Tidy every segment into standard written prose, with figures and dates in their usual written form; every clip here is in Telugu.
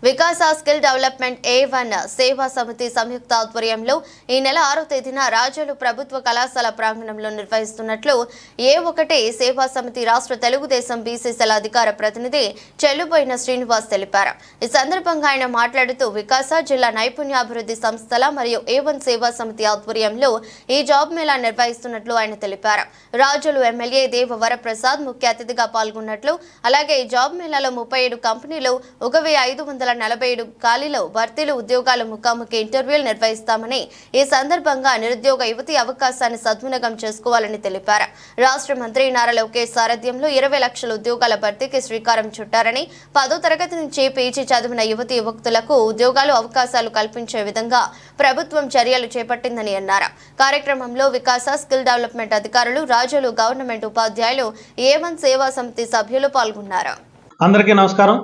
వికాస స్కిల్ డెవలప్మెంట్ A1 సేవా సమితి సంయుక్త ఆధ్వర్యంలో ఈ నెల 6వ తేదీన రాజోలు ప్రభుత్వ కళాశాల ప్రాంగణంలో నిర్వహిస్తున్నట్లు A1 సేవా సమితి రాష్ట్ర తెలుగుదేశం బీసీసీల అధికార ప్రతినిధి చెల్లుబోయిన శ్రీనివాస్ తెలిపారు. ఈ సందర్భంగా ఆయన మాట్లాడుతూ వికాస జిల్లా నైపుణ్యాభివృద్ధి సంస్థల మరియు A1 సేవా సమితి ఆధ్వర్యంలో ఈ జాబ్ మేళా నిర్వహిస్తున్నట్లు ఆయన తెలిపారు. రాజోలు ఎమ్మెల్యే దేవ వరప్రసాద్ ముఖ్య అతిథిగా పాల్గొన్నట్లు, అలాగే ఈ జాబ్ మేళాలో 37 కంపెనీలు 1547 ఖాళీలో భర్తీలు ఉద్యోగాల ముఖాముఖి ఇంటర్వ్యూలు నిర్వహిస్తామని, ఈ సందర్భంగా నిరుద్యోగ యువతి అవకాశాన్ని సద్వినియోగం చేసుకోవాలని తెలిపారు. రాష్ట్ర మంత్రి నారా లోకేష్ సారథ్యంలో 20 లక్షల ఉద్యోగాల భర్తీకి శ్రీకారం చుట్టారని, 10వ తరగతి నుంచి పీజీ చదివిన యువతి యువకులకు ఉద్యోగాలు అవకాశాలు కల్పించే విధంగా ప్రభుత్వం చర్యలు చేపట్టిందని అన్నారు. కార్యక్రమంలో వికాస స్కిల్ డెవలప్మెంట్ అధికారులు, రాజోలు గవర్నమెంట్ ఉపాధ్యాయులు, A1 సేవా సమితి సభ్యులు పాల్గొన్నారు. అందరికీ నమస్కారం.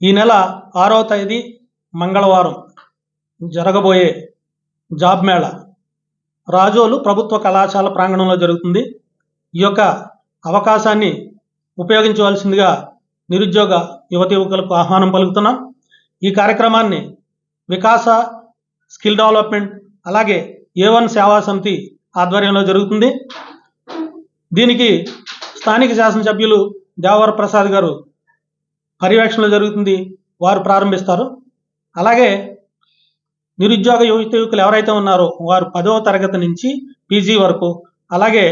ఈ నెల 6వ తేదీ మంగళవారం జరగబోయే జాబ్ మేళా రాజోలు ప్రభుత్వ కళాశాల ప్రాంగణంలో జరుగుతుంది. ఈ యొక్క అవకాశాన్ని ఉపయోగించవలసిందిగా నిరుద్యోగ యువతి యువకులకు ఆహ్వానం పలుకుతున్నాం. ఈ కార్యక్రమాన్ని వికాస స్కిల్ డెవలప్మెంట్ అలాగే A1 సేవా సమితి ఆధ్వర్యంలో జరుగుతుంది. దీనికి స్థానిక శాసనసభ్యులు దేవవర ప్రసాద్ గారు పర్యవేక్షణలో జరుగుతుంది. వారు ప్రారంభిస్తారు. అలాగే నిరుద్యోగ యువత యువకులు ఎవరైతే ఉన్నారో వారు 10వ తరగతి నుంచి పీజీ వరకు, అలాగే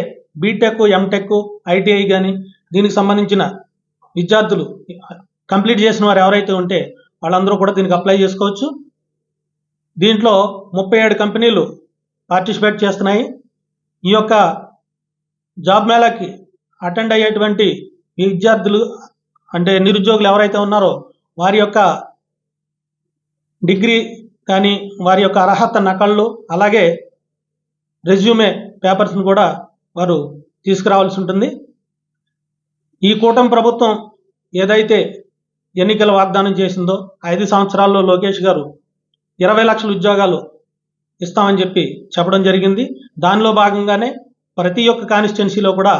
బీటెక్, ఎంటెక్, ఐటీఐ కానీ దీనికి సంబంధించిన విద్యార్థులు కంప్లీట్ చేసిన వారు ఎవరైతే ఉంటే వాళ్ళందరూ కూడా దీనికి అప్లై చేసుకోవచ్చు. దీంట్లో 37 కంపెనీలు పార్టిసిపేట్ చేస్తున్నాయి. ఈ యొక్క జాబ్ మేళాకి అటెండ్ అయ్యేటువంటి విద్యార్థులు అంటే నిరుద్యోగులు ఎవరైతే ఉన్నారో వారి యొక్క డిగ్రీ కానీ వారి యొక్క అర్హత నకళ్ళు, అలాగే రెజ్యూమే పేపర్స్ని కూడా వారు తీసుకురావాల్సి ఉంటుంది. ఈ కూటమి ప్రభుత్వం ఏదైతే ఎన్నికల వాగ్దానం చేసిందో 5 సంవత్సరాల్లో లోకేష్ గారు 20 లక్షల ఉద్యోగాలు ఇస్తామని చెప్పడం జరిగింది. దానిలో భాగంగానే ప్రతి ఒక్క కాన్స్టిట్యున్సీలో కూడా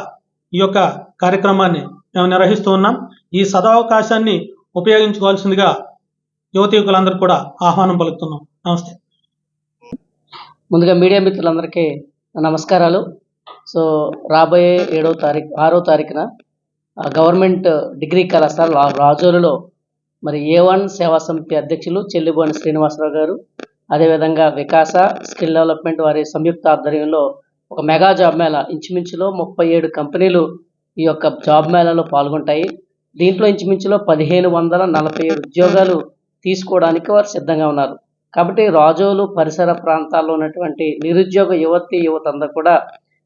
ఈ యొక్క కార్యక్రమాన్ని మేము నిర్వహిస్తూ ఉన్నాం. ఈ సదవకాశాన్ని ఉపయోగించుకోవాల్సిందిగా యువతి యువకులందరూ కూడా ఆహ్వానం పలుకుతున్నాం. నమస్తే. ముందుగా మీడియా మిత్రులందరికీ నమస్కారాలు. సో రాబోయే 6వ తారీఖున గవర్నమెంట్ డిగ్రీ కళాశాల రాజోలులో మరి A1 సేవా సమితి అధ్యక్షులు చెల్లిబోని శ్రీనివాసరావు గారు, అదేవిధంగా వికాస స్కిల్ డెవలప్మెంట్ వారి సంయుక్త ఆధ్వర్యంలో ఒక మెగా జాబ్ మేళా ఇంచుమించులో 37 కంపెనీలు ఈ యొక్క జాబ్ మేళాలో పాల్గొంటాయి. దీంట్లో ఇంచుమించులో 1547 ఉద్యోగాలు తీసుకోవడానికి వారు సిద్ధంగా ఉన్నారు. కాబట్టి రాజోలు పరిసర ప్రాంతాల్లో ఉన్నటువంటి నిరుద్యోగ యువత అందరూ కూడా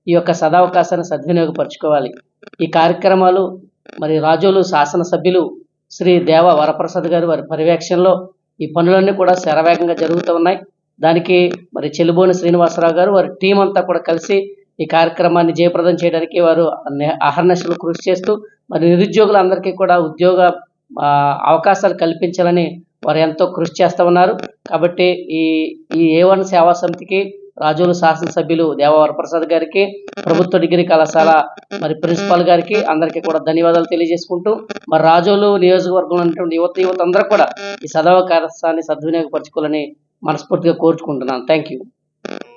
ఈ యొక్క సదవకాశాన్ని సద్వినియోగపరచుకోవాలి. ఈ కార్యక్రమాలు మరి రాజోలు శాసనసభ్యులు శ్రీ దేవ వరప్రసాద్ గారు వారి పర్యవేక్షణలో ఈ పనులన్నీ కూడా శరవేగంగా జరుగుతూ ఉన్నాయి. దానికి మరి చెల్లుబోని శ్రీనివాసరావు గారు వారి టీం అంతా కూడా కలిసి ఈ కార్యక్రమాన్ని జయప్రదం చేయడానికి వారు అహర్నిశలు కృషి చేస్తూ మరి నిరుద్యోగులందరికీ కూడా ఉద్యోగ అవకాశాలు కల్పించాలని వారు ఎంతో కృషి చేస్తూ ఉన్నారు. కాబట్టి ఈ A1 సేవా సమితికి రాజోలు శాసనసభ్యులు దేవ వరప్రసాద్ గారికి, ప్రభుత్వ డిగ్రీ కళాశాల మరి ప్రిన్సిపాల్ గారికి అందరికీ కూడా ధన్యవాదాలు తెలియజేసుకుంటూ మరి రాజోలు నియోజకవర్గంలో ఉన్నటువంటి యువత అందరూ కూడా ఈ సదవకాశాన్ని సద్వినియోగపరచుకోవాలని మనస్ఫూర్తిగా కోరుచుకుంటున్నాను. Thank you.